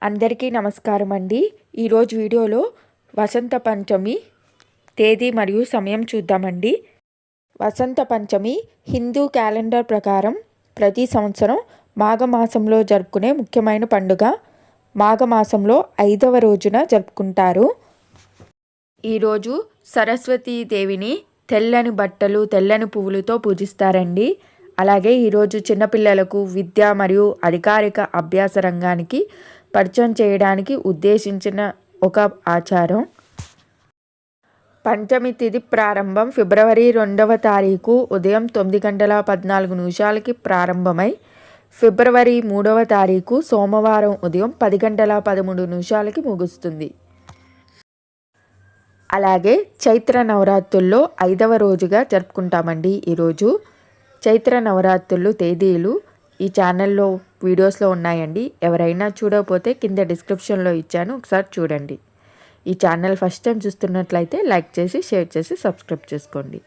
అందరికీ నమస్కారం అండి. ఈరోజు వీడియోలో వసంత పంచమి తేదీ మరియు సమయం చూద్దామండి. వసంత పంచమి హిందూ క్యాలెండర్ ప్రకారం ప్రతి సంవత్సరం మాఘమాసంలో జరుపుకునే ముఖ్యమైన పండుగ. మాఘమాసంలో 5వ రోజున జరుపుకుంటారు. ఈరోజు సరస్వతీదేవిని తెల్లని బట్టలు తెల్లని పువ్వులతో పూజిస్తారండి. అలాగే ఈరోజు చిన్నపిల్లలకు విద్య మరియు అధికారిక అభ్యాస రంగానికి పరిచయం చేయడానికి ఉద్దేశించిన ఒక ఆచారం. పంచమి తిథి ప్రారంభం ఫిబ్రవరి 2వ తారీఖు ఉదయం 9:14 ప్రారంభమై ఫిబ్రవరి 3వ తారీఖు సోమవారం ఉదయం 10:13 ముగుస్తుంది. అలాగే చైత్ర నవరాత్రుల్లో 5వ రోజుగా జరుపుకుంటామండి. ఈరోజు చైత్ర నవరాత్రులు తేదీలు ఈ ఛానల్లో వీడియోస్లో ఉన్నాయండి. ఎవరైనా చూడకపోతే కింద డిస్క్రిప్షన్లో ఇచ్చాను, ఒకసారి చూడండి. ఈ ఛానల్ ఫస్ట్ టైం చూస్తున్నట్లయితే లైక్ చేసి షేర్ చేసి సబ్స్క్రైబ్ చేసుకోండి.